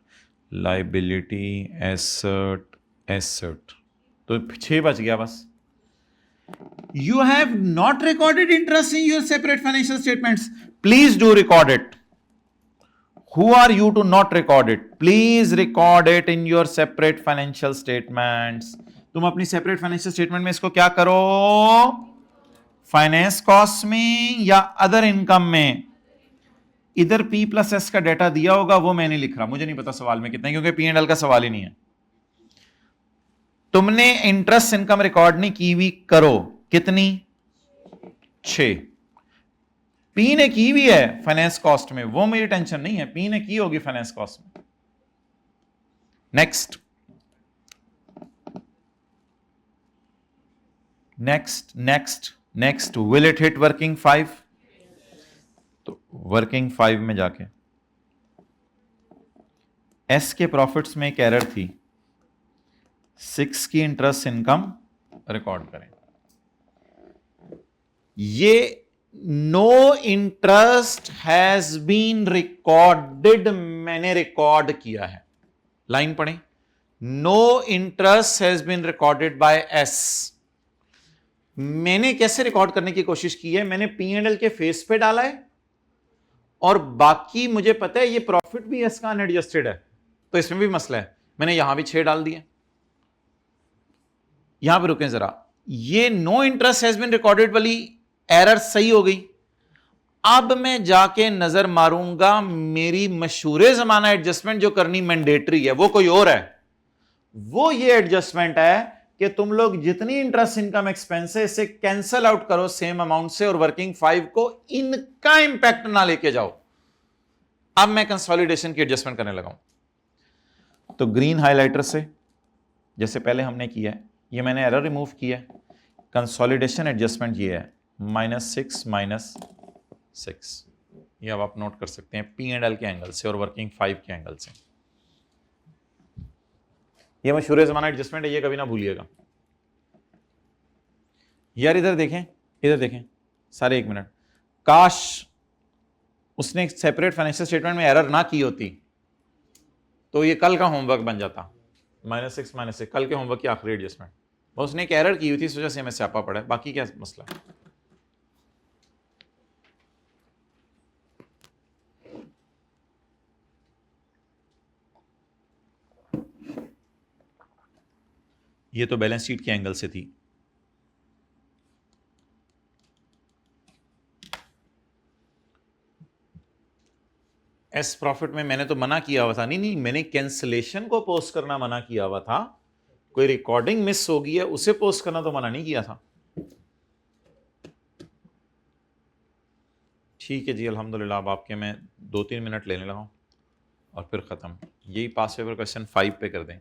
liability, asset, asset. तो 6 बच गया बस. You have not recorded interest in your separate financial statements. Please do record it. Who are you to not record it? Please record it in your separate financial statements. तुम अपनी separate financial statement में इसको क्या करो? Finance cost में या other income में, इधर P प्लस एस का डेटा दिया होगा, वो मैं नहीं लिख रहा, मुझे नहीं पता सवाल में कितना, क्योंकि P&L का सवाल ही नहीं है। तुमने इंटरेस्ट इनकम रिकॉर्ड नहीं की हुई, करो, कितनी? 6। P ने की भी है फाइनेंस कॉस्ट में, वो मेरी टेंशन नहीं है, P ने की होगी फाइनेंस कॉस्ट में। Next next next next, will it hit working 5? तो वर्किंग 5 में जाके एस के प्रॉफिट्स में एक एरर थी, 6 की इंटरेस्ट इनकम रिकॉर्ड करें। ये no interest has been recorded, मैंने रिकॉर्ड किया है, लाइन पढ़ें, no interest has been recorded by S. मैंने कैसे रिकॉर्ड करने की कोशिश की है? मैंने P&L के फेस पे डाला है, और बाकी मुझे पता है ये प्रॉफिट भी एस का अनएडजस्टेड है, तो इसमें भी मसला है, मैंने यहां भी 6 डाल दिए। यहां पे रुकें जरा, ये no interest has been recorded वाली एरर सही हो गई। अब मैं जाके नजर मारूंगा, मेरी मशहूरे जमाना एडजस्टमेंट जो करनी मैंडेटरी है वो कोई और है। वो ये एडजस्टमेंट है कि तुम लोग जितनी इंटरेस्ट इनकम एक्सपेंस है इसे कैंसल आउट करो सेम अमाउंट से, और वर्किंग 5 को इनका इंपैक्ट ना लेके जाओ। अब मैं कंसोलिडेशन की एडजस्टमेंट करने लगा हूं। तो ग्रीन हाइलाइटर से जैसे पहले हमने किया है, ये मैंने एरर रिमूव किया है। कंसोलिडेशन एडजस्टमेंट ये है -6 ये अब आप नोट कर सकते हैं P&L के एंगल से और वर्किंग 5 के एंगल से। ये मशहूर ज़माना एडजस्टमेंट है, ये कभी ना भूलिएगा यार। इधर देखें, इधर देखें सारे, 1 मिनट। काश उसने एक सेपरेट फाइनेंशियल स्टेटमेंट में एरर ना की होती तो ये कल का होमवर्क बन जाता। -6 कल के होमवर्क की आखिरी एडजस्टमेंट, उसने एक एरर की हुई थी, इस वजह से हमें स्यापा पड़ा है, बाकी क्या मसला है। ये तो बैलेंस शीट के एंगल से थी। एस प्रॉफिट में मैंने तो मना किया हुआ था, नहीं मैंने कैंसलेशन को पोस्ट करना मना किया हुआ था, कोई रिकॉर्डिंग मिस हो गई है उसे पोस्ट करना तो मना नहीं किया था। ठीक है जी, अल्हम्दुलिल्लाह। अब आपके मैं 2-3 मिनट लेने लगा हूं और फिर ख़त्म। यही पास पेपर क्वेश्चन 5 पे कर दें।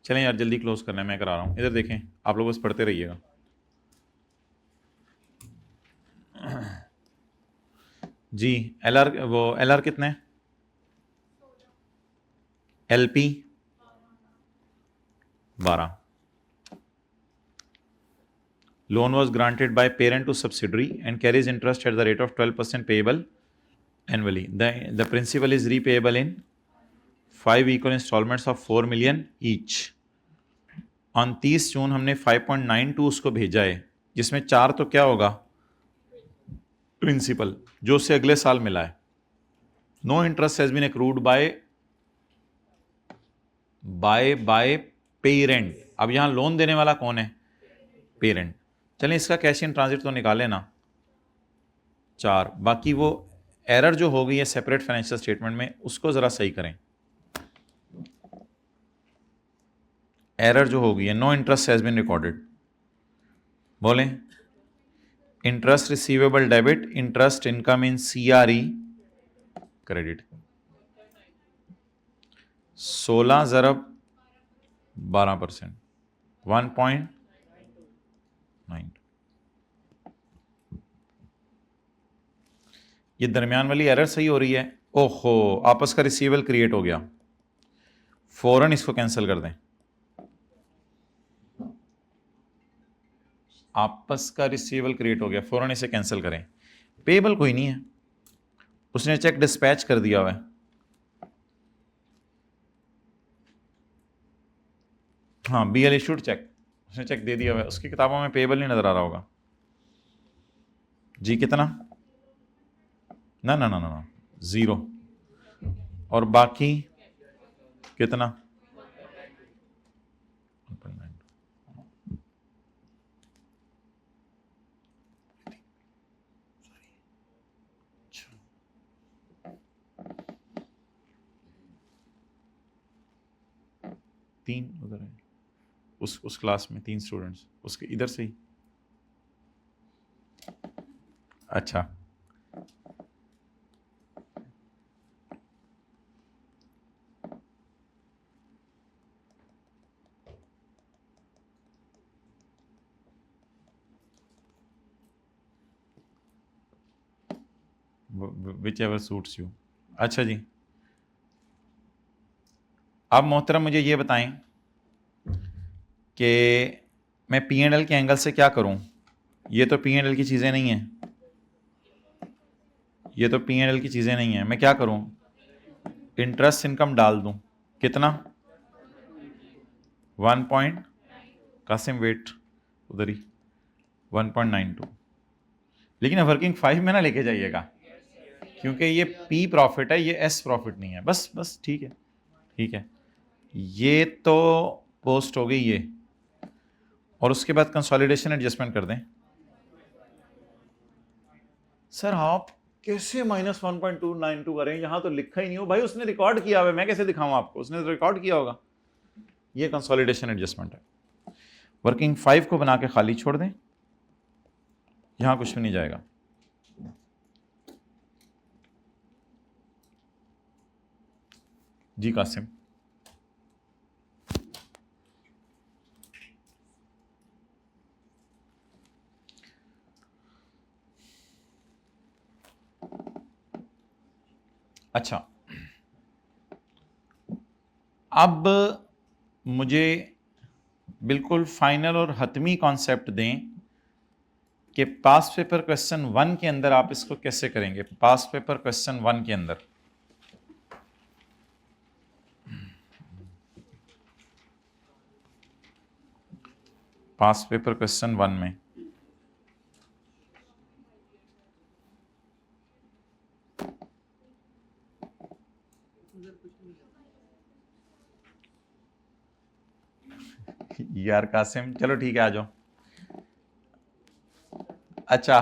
चलें यार, जल्दी क्लोज करना है, मैं करा रहा हूँ। इधर देखें, आप लोग बस पढ़ते रहिएगा। जी LR, वो LR कितने? LP 12। Loan was granted by parent to subsidiary and carries interest at the rate of 12% payable annually. The principal is repayable in 5 equal installments of 4 million each. On 30 जून हमने 5.92 उसको भेजा है, जिसमें 4 तो क्या होगा? प्रिंसिपल, जो उसे अगले साल मिला है। No interest has been accrued by parent. अब यहां लोन देने वाला कौन है? पेरेंट। चलें, इसका कैश इन ट्रांजिट तो निकाले ना, 4। बाकी वो एरर जो हो गई है सेपरेट फाइनेंशियल स्टेटमेंट में, उसको जरा सही करें। एरर जो हो गई है, no interest has been recorded, बोलें interest receivable debit, interest income in CRE credit. 16 ज़रब 12%, 1.9। ये दरमियान वाली एरर सही हो रही है। ओहो, आपस का रिसीवेबल क्रिएट हो गया, फौरन इसको कैंसिल कर दें। आपस का रिसीवेबल क्रिएट हो गया, फौरन इसे कैंसिल करें। पेबल कोई नहीं है, उसने चेक डिस्पैच कर दिया हुआ है। हाँ, BL इशूड चेक, उसने चेक दे दिया हुआ है, उसकी किताबों में पेबल नहीं नजर आ रहा होगा जी। कितना? ना ना ना ना, 0। और बाकी कितना? 1.9। तीन उधर है, उस क्लास में 3 स्टूडेंट्स, उसके इधर से ही। अच्छा, विच एवर सूट्स यू। अच्छा जी, अब मोहतरम मुझे ये बताएं कि मैं P&L के एंगल से क्या करूं। ये तो P&L की चीज़ें नहीं हैं, ये तो P&L की चीज़ें नहीं हैं। मैं क्या करूं? इंटरेस्ट इनकम डाल दूं। कितना? 1 कासिम वेट उधर ही 1.92। लेकिन वर्किंग 5 में ना लेके जाइएगा, क्योंकि ये P प्रॉफिट है, ये S प्रॉफिट नहीं है। बस बस ठीक है, ठीक है। ये तो पोस्ट हो गई ये, और उसके बाद कंसोलिडेशन एडजस्टमेंट कर दें। सर आप कैसे -1.292 करें? यहां तो लिखा ही नहीं हो भाई, उसने रिकॉर्ड किया हुआ है, मैं कैसे दिखाऊं आपको? उसने तो रिकॉर्ड किया होगा। ये कंसोलिडेशन एडजस्टमेंट है। वर्किंग 5 को बना के खाली छोड़ दें, यहां कुछ भी नहीं जाएगा। जी कासिम, अच्छा अब मुझे बिल्कुल फाइनल और हतमी कॉन्सेप्ट दें कि पास पेपर क्वेश्चन 1 के अंदर आप इसको कैसे करेंगे। पास पेपर क्वेश्चन 1 के अंदर पास पेपर क्वेश्चन 1 में यार कासिम, चलो ठीक है, आ जाओ। अच्छा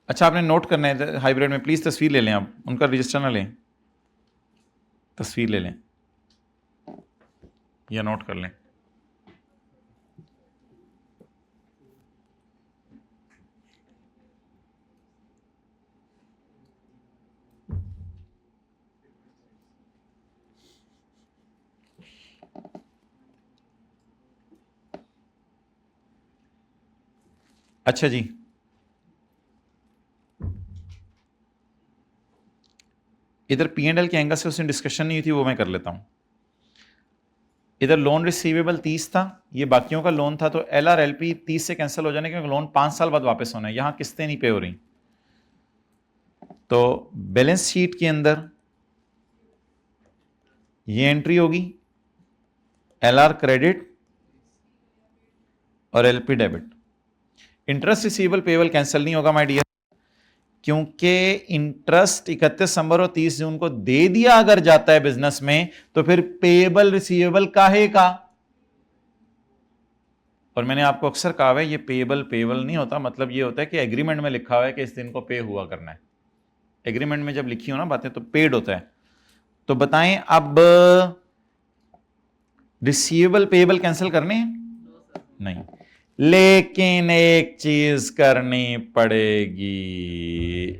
अच्छा, आपने नोट करना है हाइब्रिड में, प्लीज तस्वीर ले लें। आप उनका रजिस्टर ना लें, तस्वीर ले लें या नोट कर लें। अच्छा जी, इधर P&L के एंगल से उसने डिस्कशन नहीं हुई थी, वो मैं कर लेता हूं। इधर लोन रिसीवेबल 30 था, ये बाकियों का लोन था, तो LRLP 30 से कैंसिल हो जाने, क्योंकि लोन 5 साल बाद वापस होना है, यहां किस्तें नहीं पे हो रही। तो बैलेंस शीट के अंदर ये एंट्री होगी, LR क्रेडिट और LP debit. Interest receivable payable cancel नहीं होगा माय डियर, क्योंकि इंटरेस्ट 31 दिसंबर और 30 जून को दे दिया अगर जाता है बिजनेस में, तो फिर पेबल रिसीवेबल काहे का। और मैंने आपको अक्सर कहा है, ये पेबल पेबल नहीं होता, मतलब ये होता है कि एग्रीमेंट में लिखा हुआ है कि इस दिन को पे हुआ करना है। एग्रीमेंट में जब लिखी हो ना बातें, तो पेड होता है। तो बताएं अब रिसीवेबल पेबल कैंसिल करने हैं? नहीं, लेकिन एक चीज करनी पड़ेगी,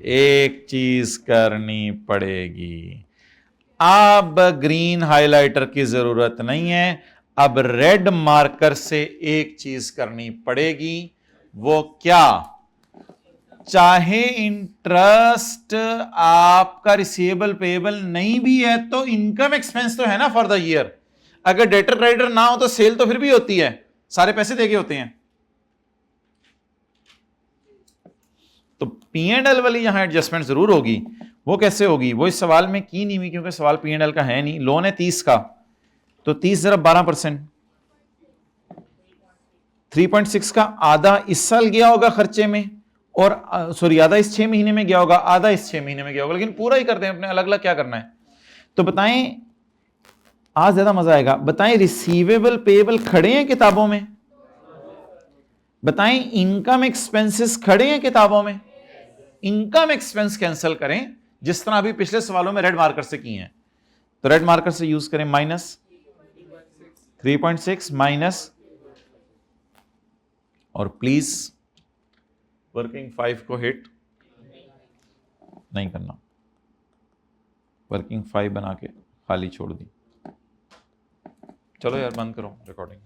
एक चीज करनी पड़ेगी। अब ग्रीन हाइलाइटर की जरूरत नहीं है, अब रेड मार्कर से एक चीज करनी पड़ेगी। वो क्या? चाहे इंटरेस्ट आपका रिसीवेबल पेबल नहीं भी है, तो इनकम एक्सपेंस तो है ना फॉर द ईयर। अगर डेटर क्रेडिटर ना हो तो सेल तो फिर भी होती है, सारे पैसे देके होते हैं। तो P&L वाली यहां एडजस्टमेंट जरूर होगी, वो कैसे होगी? वो इस सवाल में की नहीं हुई क्योंकि सवाल P&L का है नहीं। लोन है 30 का, तो 30 ज़रा 12%, 3.6 का आधा इस साल गया होगा खर्चे में, और सॉरी आधा इस 6 महीने में गया होगा, आधा इस 6 महीने में गया होगा, लेकिन पूरा ही कर दें अपने, अलग अलग क्या करना है। तो बताएं, आज ज्यादा मजा आएगा। बताएं रिसीवेबल पेएबल खड़े हैं किताबों में? बताएं इनकम एक्सपेंसेस खड़े हैं किताबों में? इनकम एक्सपेंस कैंसिल करें, जिस तरह अभी पिछले सवालों में रेड मार्कर से किए हैं। तो रेड मार्कर से यूज करें, माइनस 3.6 माइनस, और प्लीज वर्किंग 5 को हिट नहीं करना, वर्किंग 5 बना के खाली छोड़ दी। चलो यार बंद करो रिकॉर्डिंग।